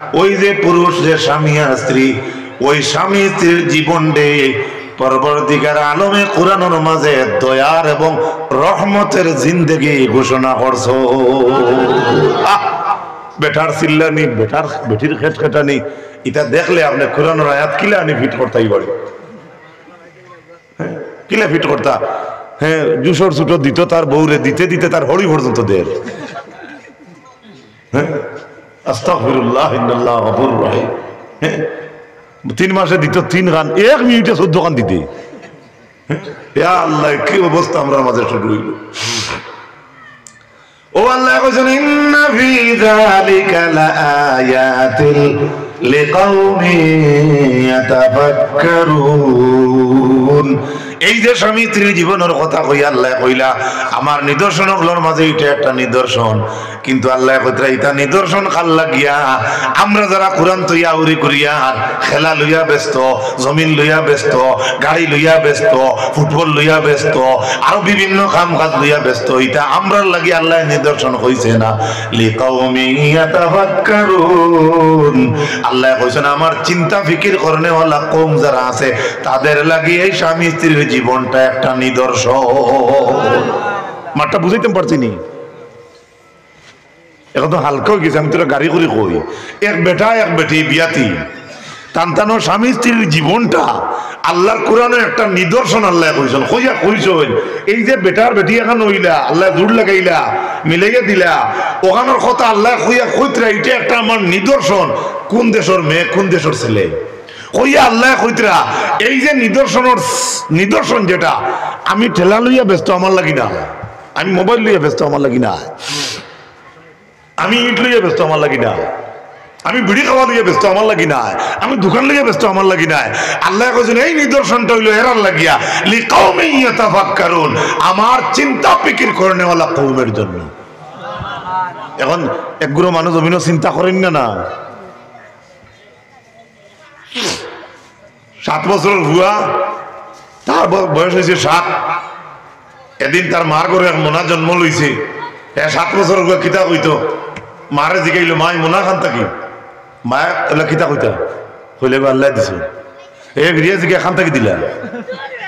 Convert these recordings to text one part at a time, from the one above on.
ওই যে পুরুষ যে স্বামী আর স্ত্রী, ওই স্বামী স্ত্রীর জীবন দে পরবর্তীকার আলমে কোরআনের মাঝে দয়ার এবং রহমতের জিন্দেগি ঘোষণা করছো। বেটার চিল্লানি, বেটির খেট খেটানি, এটা দেখলে আপনি কোরআনের আয়াত কিলা আনি ফিট করতেই পারে, কিলা ফিট করতা। হ্যাঁ, জুসর ছুটো দিত তার বউরে, দিতে দিতে তার হরি পর্যন্ত দের। হ্যাঁ, আস্তাগফিরুল্লাহ ইন্নাল্লাহ গফুরুর রহিম। হ্যাঁ, 3 মাসে দিত 3 গান, 1 মিনিটে 14 গান দিতে। ইয়া আল্লাহ, কি অবস্থা আমরা মাঝে শুরু হইল। ও আল্লাহ কইছেন ইন্না ফি যালিকা লাআয়াতিল লিকাউমিন ইয়াতাফাক্কারুন। এই যে স্বামী স্ত্রীর জীবনের কথা কই আল্লাহ কইলা, আমার নিদর্শনগুলোর মাঝে এটা একটা নিদর্শন। কিন্তু আল্লাহ কইরা এটা নিদর্শন কাল লাগিয়া আমরা যারা কোরআন তৈয়া উরি করিয়া খেলা লইয়া ব্যস্ত, জমিন লইয়া ব্যস্ত, গাড়ি লইয়া ব্যস্ত, ফুটবল লইয়া ব্যস্ত, আরো বিভিন্ন কাম কাজ লইয়া ব্যস্ত, এটা আমরার লাগি আল্লাহ নিদর্শন কইছে না। লিকাউমিন ইয়াতাফাক্কারুন, আল্লাহ কইছেন আমার চিন্তা ফিকির করনে ওয়ালা কওম যারা আছে তাদের লাগি এই স্বামী স্ত্রীর জীবনটা একটা নিদর্শন। মাঠটা বুঝাইতে পারছি নি? এখন তো হালকা হয়ে গেছে, আমি তোরা গাড়ি করে কই, এক বেটা এক বেটি বিয়াতি টানটানো স্বামী স্ত্রীর জীবনটা আল্লাহর কোরআনের একটা নিদর্শন। আল্লাহ কইছেন কইয়া কইছেন এই যে বেটার বেটি এখন হইলা, আল্লাহ জোর লাগাইলা মিলাইয়া দিলা, ওখানের কথা আল্লাহ কইয়া কইতরা এটা একটা আমার নিদর্শন। কোন দেশের মেয়ে, কোন দেশের ছেলে কইয়া আল্লাহ কইতরা এই যে নিদর্শন যেটা, আমি ঠেলা লইয়া ব্যস্ত আমার লাগি না, আমি মোবাইল লইয়া ব্যস্ত আমার লাগি না, আমি ইট লইয়া ব্যস্ত আমার লাগি না, আমি বিড়ি খাওয়া লইয়া ব্যস্ত আমার লাগি না, আমি দোকান লইয়া ব্যস্ত আমার লাগি না। আল্লাহ কইছেন এই নিদর্শনটা হইল এরার লাগিয়া লিকাউমিন ইয়াতাফাক্কারুন, আমার চিন্তা ফিকির করনেওয়ালা কওমের জন্য। এখন একগুলো মানুষ অভিনয় চিন্তা করেন না। না 7 বছরের ভুয়া, তার বয়স হয়েছে 7। এদিন তার মার ঘরে এক মোনা জন্ম লইছে। 7 বছরের ভুয়া কিতা কইতো, মারে জিগাইলো মাই মোনা খান থাকি, মায়া এলা কিতা কইতা হইলে আল্লাহ দিছো, এ ভিড়িয়া জিগে খান থাকি দিলা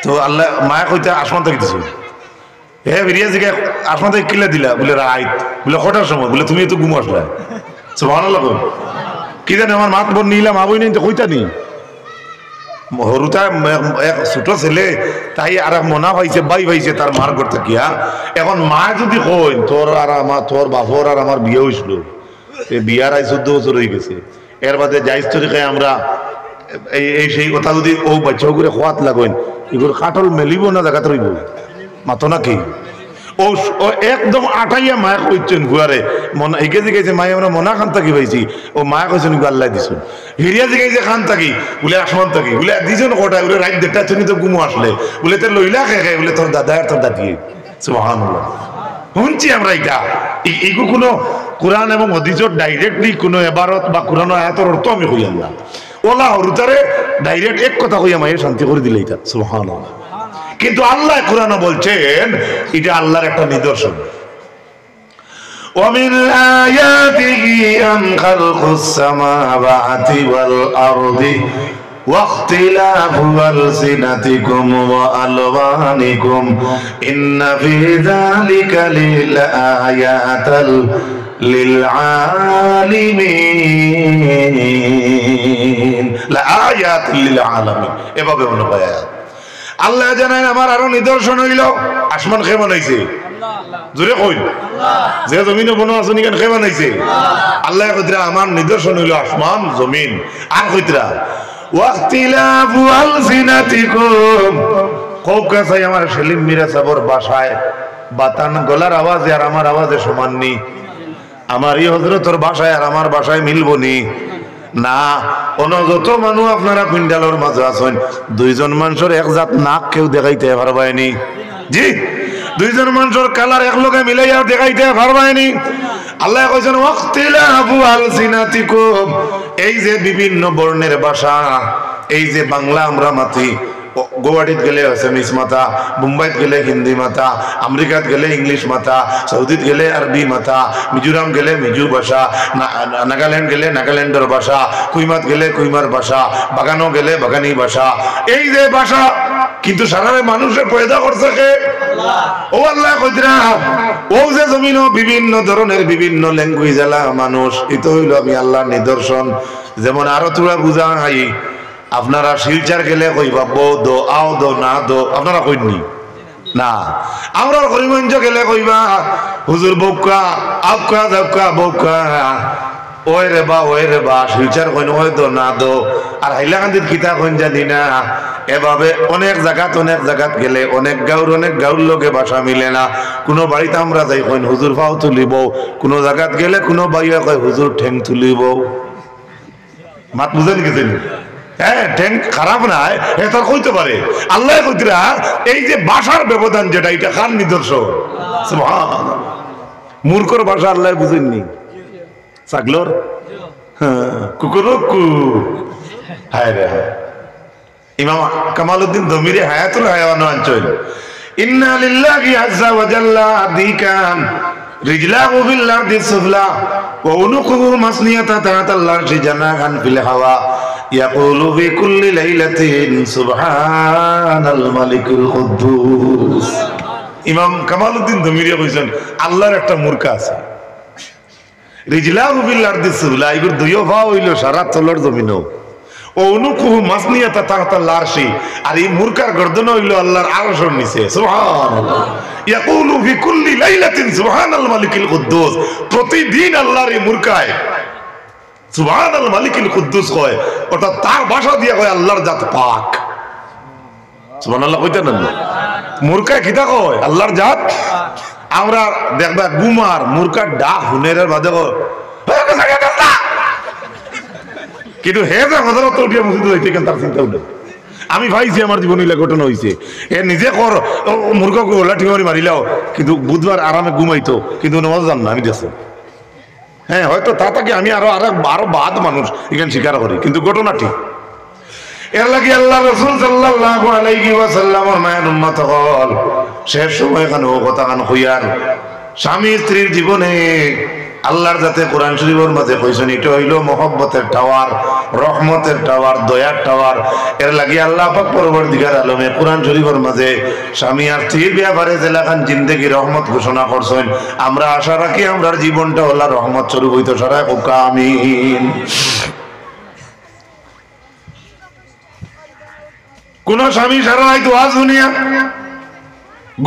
তো আল্লাহ মায়া কইতা আসমান থাকি দিছো, হে ভিড়িয়া জিগে আসমান থেকে কিলা দিলা বলে রাইত, বলে কটার সময়, বলে তুমি তো ঘুম আসলা। সুবহানাল্লাহ, কি জানি আমার মাত বোন নিলাম আবই নেই তো কইতা নি হরুতা এক ছোট ছেলে তাই আর মনা পাইছে বাই পাইছে তার মার ঘর থাকিয়া। এখন মা যদি কই তোর আর আমার, তোর বাপর আর আমার বিয়ে হয়েছিল, বিয়ার 14 বছর হয়ে গেছে, এর বাদে যাইজ তরিকায় আমরা এই সেই কথা যদি ও বাচ্চা করে খোয়াত লাগেন, এগুলো কাটল মেলিব না জায়গাতে রইব মাতো নাকি। ও একদম আটাইয়া মায়া কইছেন ভুয়ারে মনে এগে জিগাইছে মায়ে আমরা মনা খান থাকি পাইছি, ও মায়া কইছেন আল্লাহ দিছুন। হিরিয়া জিগাইছে খান থাকি বলে আসমান থাকি বলে দিছুন কটায় বলে রাত 1:30 তুমি তো ঘুমো আসলে বলে তোর লইলা খেয়ে বলে তোর দাদা আর তোর দাদি। সুবহানাল্লাহ, শুনছি আমরা এটা। এইগু কোনো কোরআন এবং হাদিসের ডাইরেক্টলি কোনো এবারত বা কোরআন আয়াতের অর্থ আমি কই আল্লাহ ওলা হরুতারে ডাইরেক্ট এক কথা কইয়া মায়ের শান্তি করে দিলে এটা। সুবহানাল্লাহ, কিন্তু আল্লাহ কোরআনে বলছেন এটা আল্লাহর একটা নিদর্শন। ومن آياته أن خلق السماوات والأرض واختلاف ألسنتكم وألوانكم إن في ذلك لآيات للعالمين لآيات للعالمين এভাবে হলো আয়াত। আল্লাহ জানেন আমার আরো নিদর্শন হইল আসমান কে বানাইছে, জোরে কই যে জমিনে বনো আসনি কেন কে বানাইছে আল্লাহ। কইতরা আমার নিদর্শন হইল আসমান জমিন। আর কইতরা ওয়াক্তিলাফু আলসিনাতিকুম, খুব কাছে আমার সেলিম মিরা সাবর বাসায় বাতান গলার আওয়াজ আর আমার আওয়াজে সমান নি, আমার এই হযরতের বাসায় আর আমার বাসায় মিলবো নি না। অন্য যত মানুষ আপনারা পিন্ডালের মাঝে আছেন, 2 জন মানুষের এক জাত নাক কেউ দেখাইতে পারবায়নি। জি, 2 জন মানুষের কালার এক লগে মিলাইয়া দেখাইতে পারবায়নি। আল্লাহ কইছেন ওয়াক্তিলাফু আলসিনাতিকুম, এই যে বিভিন্ন বর্ণের ভাষা, এই যে বাংলা আমরা মাতি, গুয়াহাটিত গেলে আসামিস মাতা, মুম্বাইত গেলে হিন্দি মাতা, আমেরিকাত গেলে ইংলিশ মাতা, সৌদিত গেলে আরবি মাতা, মিজোরাম গেলে মিজো ভাষা, নাগাল্যান্ড গেলে নাগাল্যান্ডের ভাষা, কুইমাত গেলে কুইমার ভাষা, বাগানো গেলে বাগানি ভাষা। এই যে ভাষা, কিন্তু সাধারণ মানুষের পয়দা করছে কে? ও আল্লাহ কইরা ও যে জমিন বিভিন্ন ধরনের বিভিন্ন ল্যাঙ্গুয়েজ আলা মানুষ, এটা হইল আমি আল্লাহর নিদর্শন। যেমন আরো তোরা বুঝা হাই, আপনারা শিলচার গেলে কইবা বো দো আও দো না দো, আপনারা কইনি না। আমরা করিমগঞ্জ গেলে কইবা হুজুর বউকা আউকা যাউকা বউকা, ওই রে বা শিলচার কইন ওই দো না দো। আর হাইলাকান্দির কিতা কইন জানি না। এভাবে অনেক জায়গাত গেলে অনেক গাঁর লোকে ভাষা মিলে না। কোনো বাড়িতে আমরা যাই কইন হুজুর পাও তুলিব, কোনো জায়গাত গেলে কোনো বাইয়া কয় হুজুর ঠেং তুলিব। মাত বুঝেন গেছেন? হ্যাঁ, ঠেং খারাপ নাই, এটা কইতে পারে। আল্লাহ কইরা এই যে ভাষার ব্যবধান যেটা, এটা কার নিদর্শন? সুবহানাল্লাহ। মূর্খর ভাষা আল্লাহ বুঝেননি, ছাগলর কুকুরও কু। হায় রে, ইমাম কামালউদ্দিন দমিরি হায়াতুল হায়াওয়ান অঞ্চল, ইন্না লিল্লাহি আযজা ওয়া জাল্লা দিকান রিজলাহু বিল আরদি সুফলা ওয়া উনুকুহু মাসনিয়াতা তাআতাল আরশি জানাহান ফিল হাওয়া ইয়াকুলু ফি কুল্লি লাইলাতিন সুবহানাল মালিকুল কুদ্দুস। ইমাম কামালউদ্দিন দমিরি কইছেন আল্লাহর একটা মূর্খ আছে, রিজলাহু বিল আরদি সুফলা, এগুর দুইও ভাও হইল সারা তলর জমিনও, ও অনুকুহু মাসনিয়াতা তাহতাল আরশি, আর এই মূর্খার গর্দন হইল আল্লাহর আরশের নিচে। সুবহানাল্লাহ। ইয়াকুলু ফি কুল্লি লাইলাতিন সুবহানাল মালিকুল কুদ্দুস, প্রতিদিন আল্লাহর এই মূর্খায় সুবহানাল মালিকুল কুদ্দুস কয়, অর্থাৎ তার ভাষা দিয়ে কয় আল্লাহর জাত পাক। সুবহানাল্লাহ কইতেন না? মূর্খায় কিতা কয় আল্লাহর জাত। আমরা দেখবা গুমার মূর্খার ডাক হুনেরের বাদে কিন্তু হে যে হজরত উঠিয়া মসজিদে যাইতে কেন তার চিন্তা উঠে। আমি ভাইছি আমার জীবনে ঘটনা হয়েছে, এ নিজে কর মূর্খকে ওলা ঠিক করে মারিলাও, কিন্তু বুধবার আরামে ঘুমাইতো, কিন্তু নামাজ জান না আমি দেখছি। হ্যাঁ, হয়তো তাকে আমি আরো বাদ মানুষ এখানে স্বীকার করি, কিন্তু ঘটনা ঠিক। এর লাগি আল্লাহ রাসূল সাল্লাল্লাহু আলাইহি ওয়াসাল্লামের মায়ের উম্মত হল শেষ সময় খান ও কথা খান হইয়ার স্বামী স্ত্রীর জীবনে আল্লাহর যাতে কোরআন শরীফের মাঝে কইছেন এটা হইল মহব্বতের টাওয়ার, রহমতের টাওয়ার, দয়ার টাওয়ার। এর লাগি আল্লাহ পাক পরবর্তীকার আলমে কোরআন শরীফের মাঝে স্বামী আর স্ত্রীর ব্যাপারে জেলাখান জিন্দেগি রহমত ঘোষণা করছেন। আমরা আশা রাখি আমরার জীবনটা আল্লাহর রহমত স্বরূপ হইতো সারা হোক, আমিন। কোন স্বামী সারা রাত ওয়াজ শুনিয়া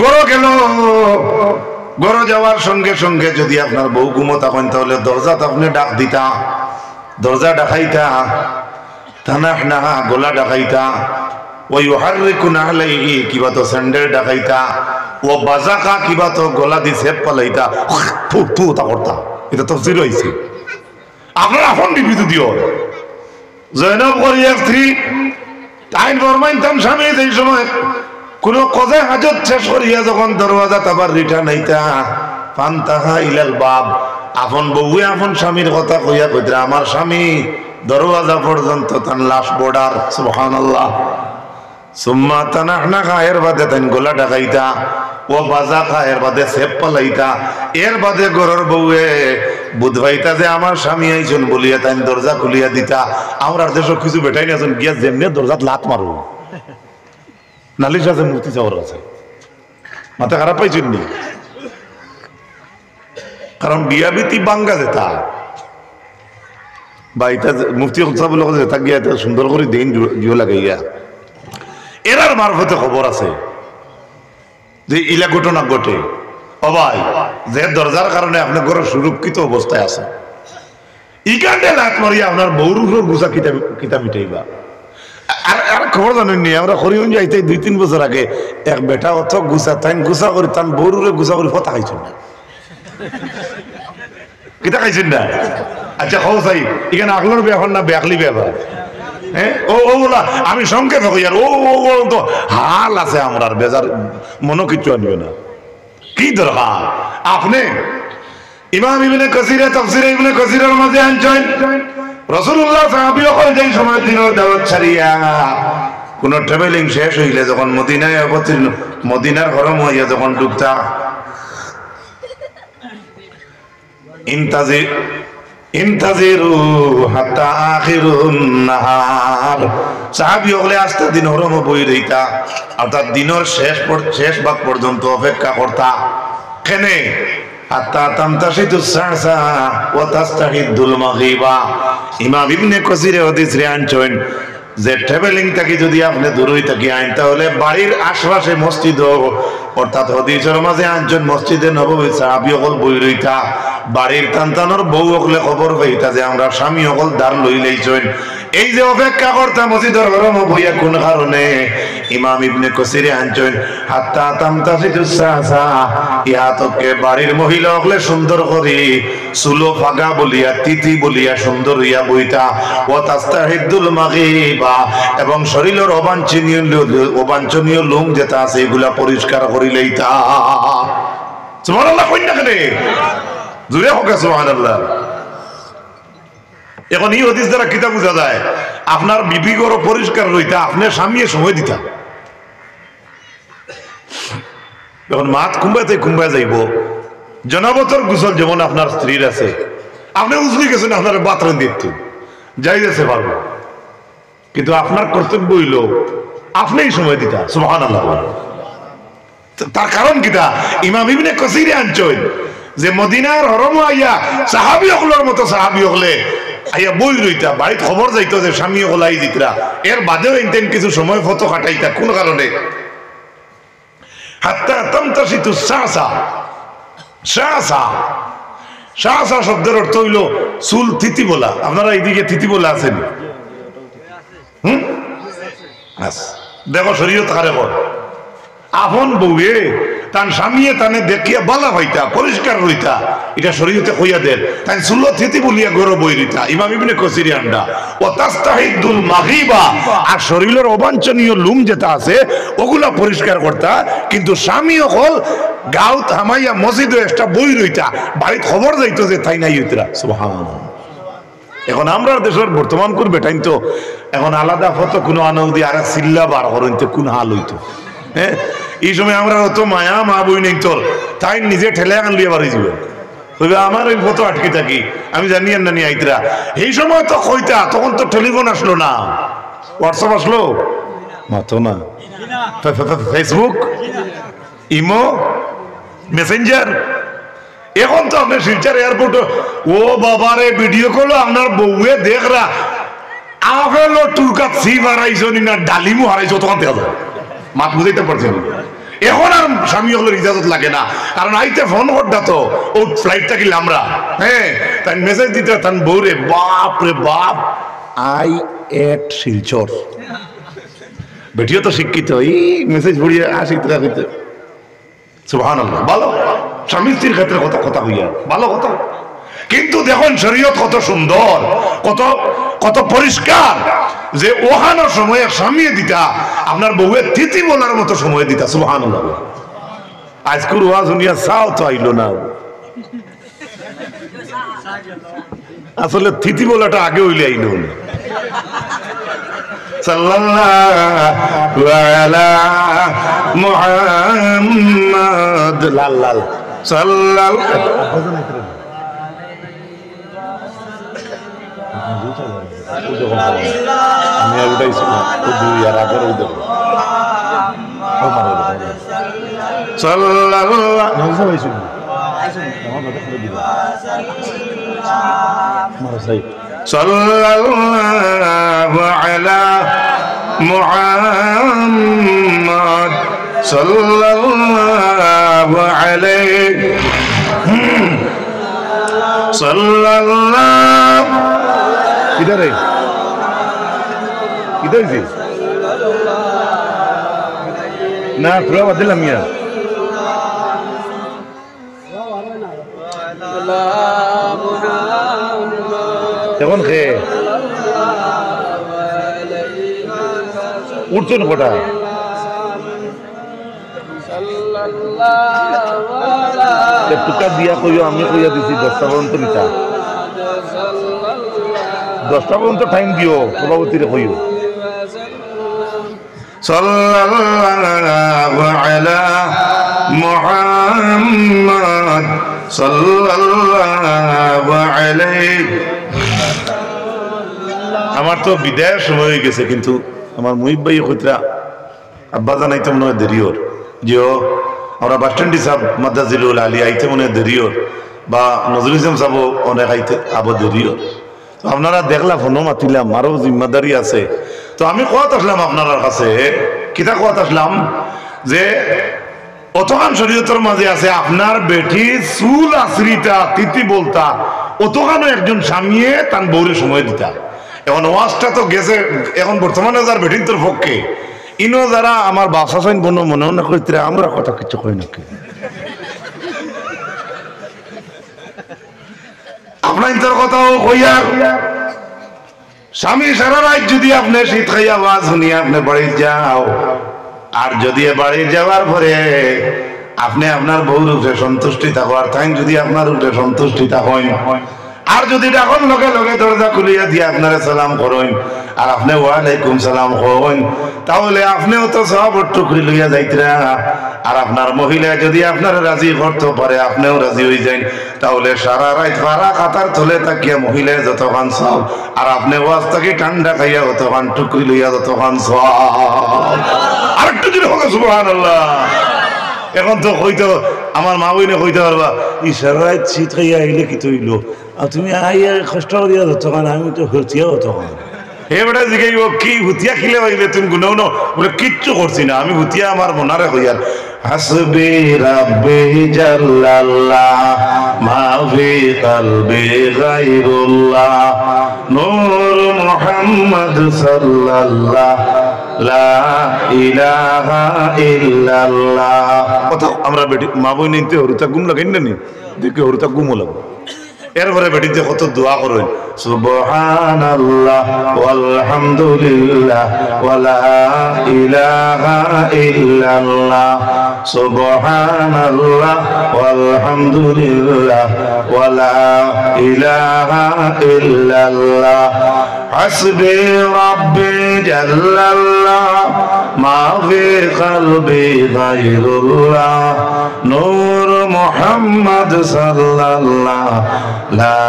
গরো গেল, গরো যাওয়ার সঙ্গে সঙ্গে যদি আপনার বউ ঘুমোতা হন তাহলে দরজাত আপনি ডাক দিতা, দরজা ডাকাইতা, থানাহ নাহা গলা ডাকাইতা, ওই হাররিকু নাহলাইহি কিবা তো স্যান্ডেল ডাকাইতা, ও বাজাকা কিবা তো গলা দি সেপ পালাইতা, ফু ফু তা করতা। এটা তাফসীর হইছে। আপনারা এখন বিবৃতি দিও জয়নব করিয়া স্ত্রী টাইম ফরমাইতাম স্বামী এই সময় কোন কজা হাজত শেষ করিয়া যখন দরওয়াজা আবার রিটার্ন হইতা ফান্তাহা ইলাল বাব, আপন বউয়ে আপন স্বামীর কথা কইয়া কইরা আমার স্বামী দরওয়াজা পর্যন্ত তান লাশ বর্ডার। সুবহানাল্লাহ। সুম্মা তানাহনা এর বাদে তান গলা ডাকাইতা, ও বাজা এর বাদে সেপ পালাইতা, এর বাদে ঘরের বউয়ে বুধবাইতা যে আমার স্বামী আইছেন বলিয়া তাই দরজা খুলিয়া দিতা। আমরা দেশ কিছু বেটাই না গিয়া যেমনি দরজাত লাত মারো, নালিশ আছে, মুক্তি চাওয়ার আছে, মাথা খারাপ পাইছেন নি? কারণ বিয়া বিতি বাঙ্গা যেতা বা এটা মুফতি সাহেব যেতা গিয়া সুন্দর করে দিন জিও লাগাইয়া এরার মারফতে খবর আছে যে ইলা ঘটনা ঘটে। ও ভাই, যে দরজার কারণে আপনি ঘরে সুরক্ষিত অবস্থায় আছে, ইকান্ডে লাত মারিয়া আপনার বউর উপর গুছা কিতা মিটাইবা। আর খবর জানেননি, আমরা হরিগঞ্জ যাইতে 2-3 বছর আগে এক বেটা অত গুছা তাই গুছা করে তান বউরে গুছা করে ফতা খাইছেন না, কিতা খাইছেন না। আচ্ছা হও চাই এখানে আগলোর ব্যাপার না ব্যাকলি ব্যাপার। হ্যাঁ, ও ওগুলা আমি সংক্ষেপে কই, আর ও তো হাল আছে আমরা বেজার মনো কিছু আনবে না। কি দরকার আপনি ইমাম ইবনে কাসিরে তাফসীরে ইবনে কাসিরের মাঝে আনছেন রাসূলুল্লাহ সাহাবী হল যেই সময় দিনের দাওয়াত ছাড়িয়া কোন ট্রাভেলিং শেষ হইলে যখন মদিনায় অবতীর্ণ, মদিনার হরম হইয়া যখন ঢুকতা, ইন্তাজিরু হাত্তা আখিরুন নাহার, সাহাবী হলে আস্তে দিন হরম বই রইতা, অর্থাৎ দিনের শেষ ভাগ পর্যন্ত অপেক্ষা করতা। কেনে? হাত্তা তামতাশিতু সাসা ওয়া তাস্তাহিদুল মাগরিবা। ইমাম ইবনে কাসির হাদিস রে আনছেন যে ট্রাভেলিং থাকি যদি আপনি দূরই থাকি আইন, তাহলে বাড়ির আশপাশে মসজিদ, অর্থাৎ হদিসের মাঝে আনছেন মসজিদে নববী সাহাবী হল বই রইতা, বাড়ির তান্তানোর বউ হকলে খবর পাইতা যে আমরা স্বামী হকল দ্বার লই লাইছেন। এই যে অপেক্ষা করতাম মসজিদের হরম বইয়া কোন কারণে? ইমাম ইবনে কাসির আনছেন হাত্তা তামতাশিতু সাসা, ইহাতকে বাড়ির মহিলা হকলে সুন্দর করে সুলো ফাগা বলিয়া তিথি বলিয়া সুন্দর হইয়া বইতা, ও তাস্তাহিদুল মাগরিবা, এবং শরীরের অবাঞ্ছনীয় লোম যেটা আছে এগুলা পরিষ্কার করি লইতা। সুবহানাল্লাহ কইনা কেনে? জুড়ে হোক সুবহানাল্লাহ। এখন এই হাদিস দ্বারা কিতা বোঝা যায়? আপনার বিবি ঘর পরিষ্কার রইতা, আপনার স্বামী সময় দিতা। যখন মাত কুম্বায় যাইব, জনাবতর গুসল যেমন আপনার স্ত্রীর আছে, আপনি উজলি গেছেন, আপনার বাথরুম দিত যাই যাচ্ছে পারবো, কিন্তু আপনার কর্তব্য হইল আপনিই সময় দিতা। সুবহানাল্লাহ। তার কারণ কিতা? ইমাম ইবনে কাসির আনছেন যে মদিনার হরম আইয়া সাহাবী হকলের মতো সাহাবী হকলে আইয়া বই রইতা, বাড়িতে খবর যাইতো যে স্বামী হলাই দিতরা, এর বাদেও ইনতেন কিছু সময় ফটো কাটাইতা। কোন কারণে? হাত্তা তামতাশিতু সাসা। সাসা শব্দের অর্থ হইল চুল থিতি বলা। আপনারা এইদিকে থিতি বলা আছেন? দেখো শরীয়ত কারে কর, আপন বউয়ে তান স্বামীয়ে তানে দেখিয়া বালা হইতা পরিষ্কার রইতা, এটা শরীয়তে কইয়া দেন। তাই চুলো থিতি বলিয়া গরো বই রইতা। ইমাম ইবনে কাসির আন্ডা ও তাস্তাহিদুল মাগরিবা, আর শরীরের অবাঞ্ছনীয় লুম যেটা আছে ওগুলা পরিষ্কার করতা, কিন্তু স্বামী হল গাঁও থামাইয়া মসজিদে একটা বই রইতা, বাড়িতে খবর যাইতো যে তাই নাই হইতরা। সুবহানাল্লাহ। এখন আমরা দেশের বর্তমান করবে টাইম তো এখন আলাদা ফটো কোনো আনন্দি আর চিল্লা বার করেন তো কোন হাল হইতো। হ্যাঁ, এই সময় আমরা অত মায়া মা বই নেই তোর, তাই নিজে ঠেলে আনলিয়ে বাড়ি যাবে, আমার ওই ফটো আটকে থাকি আমি জানি আর নানি আইতরা। এই সময় তো কইতা, তখন তো টেলিফোন আসলো না, হোয়াটসঅ্যাপ আসলো মাতো না, ফেসবুক, ইমো, মেসেঞ্জার। এখন তো আপনার শিলচর এয়ারপোর্ট, ও বাবারে ভিডিও কল আপনার বউয়ে দেখরা আপেল টুরকাত সিপ হারাইছো না ডালিমও হারাইছো, তখন দেখা যায়। মাত বুঝাইতে পারছেন? এখন আর স্বামী হলের ইজাজত লাগে না, কারণ আইতে ফোন করটা তো ও ফ্লাইটটা কিনলে আমরা, হ্যাঁ, তাই মেসেজ দিতে তান বউরে, বাপ রে বাপ আই এট শিলচর। বেটিও তো শিক্ষিত, এই মেসেজ পড়িয়ে আসি টাকা দিতে। সুবহানাল্লাহ। ভালো স্বামী স্ত্রীর ক্ষেত্রে কত কথা হইয়া ভালো কথা, কিন্তু দেখুন শরীয়ত কত সুন্দর, কত কত পরিষ্কার, যে ওহানোর সময় স্বামী দিতা আপনার বউয়ের তিথি বলার মতো সময় দিতা। সুবহানাল্লাহ। আজকুর ওয়াজ শুনিয়া চাও তো আইলো না, আসলে তিথি বলাটা আগে হইলে আইলো না। সাল্লাল্লাহু আলা মুহাম্মাদ লাল লাল সাল্লাল্লাহু আমি আর উঠাইছি না, দুই আর আগের ওই দেখো সাল্লাল্লাহু আলা মুহাম্মাদ সাল্লাল্লাহু আলাইহি সাল্লাল্লাহু किधर है किधर से ना थोड़ा बदल मियां এখন খে উঠছো না কোটা টুকা দিয়া কইও আমি কইয়া দিছি 10টা পর্যন্ত নিতা 10টা পর্যন্ত টাইম দিও সভাপতিরে কইও সাল্লাল্লাহু আলা মুহাম্মদ সাল্লাল্লাহু আলাইহি। আমার তো বিদায়ের সময় হয়ে গেছে, কিন্তু আমার মুহিব ভাই কইতরা আব্বা জানাইতে মনে হয় দেরি ওর যে আমরা বাস স্ট্যান্ডি সাহেব মাদ্রাজিলুল আলী আইতে মনে হয় দেরি ওর, বা নজরুল ইসলাম সাহেব অনেক আইতে আবো দেরি ওর। তো আপনারা দেখলাম ফোনও মাতিলাম, আরও জিম্মাদারি আছে। তো আমি কত আসলাম আপনার কাছে, কিতা কত আসলাম যে অতখান শরীয়তের মাঝে আছে আপনার বেটি চুল আশ্রিতা তিথি বলতা, অতখানও একজন স্বামীয়ে তার বউরে সময় দিতা। এখন ওয়াজটা তো গেছে, এখন বর্তমানে যার বেটিন তোর পক্ষে ইনো যারা আমার বাসা সাইন কোনো মনে না করতে আমরা কথা কিছু কই নাকি আপনার তোর কথাও কইয়া স্বামী সারা রাত যদি আপনি শীত খাইয়া আওয়াজ শুনিয়া আপনি বাড়ি যাও, আর যদি বাড়ি যাওয়ার পরে আপনি আপনার বউর উপরে সন্তুষ্টি থাকো, আর তাই যদি আপনার উপরে সন্তুষ্টি থাকেন, আর যদি এখন লগে লগে দরজা খুলিয়া দিয়ে আপনারা সালাম করেন আর আপনি ওয়ালাইকুম সালাম করেন, তাহলে আপনিও তো সব টুকরি লইয়া যাইতরা। আর আপনার মহিলা যদি আপনারা রাজি করতে পারে, আপনিও রাজি হয়ে যান, তাহলে সারা রাত পারা খাতার তলে তাকিয়া মহিলা যতক্ষণ সব, আর আপনি ওয়াজ থেকে ঠান্ডা খাইয়া ততক্ষণ টুকরি লইয়া ততক্ষণ সব। আর একটু যদি হোক সুবহানাল্লাহ। এখন তো হইতো আমার মা বইনে হইতে পারবা ইশারায় শীত খাইয়া আইলে কি তৈল, আর তুমি আইয়া কষ্ট করিয়া তখন আমি তো হতিয়াও তখন এবারে জিগাইব কি হুতিয়া খিলে পাইলে তুমি গুনেও ন বলে কিচ্ছু করছি না, আমি হুতিয়া আমার মনারে হইয়ার হাসবি রাব্বি জাল্লাল্লাহ মা ফি কলবি গায়রুল্লাহ নূর মুহাম্মদ সাল্লাল্লাহ লা ইলাহা ইল্লাল্লাহ। কথা আমরা বেটি মা বই নিতে হরুতা গুম লাগাই না নি, দেখে হরুতা গুমও লাগবে। এরপরে বেটিতে কত দোয়া করেন সুবহানাল্লাহ ওয়ালহামদুলিল্লাহ ওয়ালা ইলাহা ইল্লাল্লাহ সুবহানাল্লাহ ওয়ালহামদুলিল্লাহ ওয়ালা ইলাহা ইল্লাল্লাহ হাসবি রাব্বি জাল্লাল্লাহ মা ফি কলবি গায়রুল্লাহ নূর মুহাম্মদ সাল্লাল্লাহ লা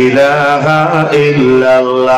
ইলাহা ইল্লাল্লাহ।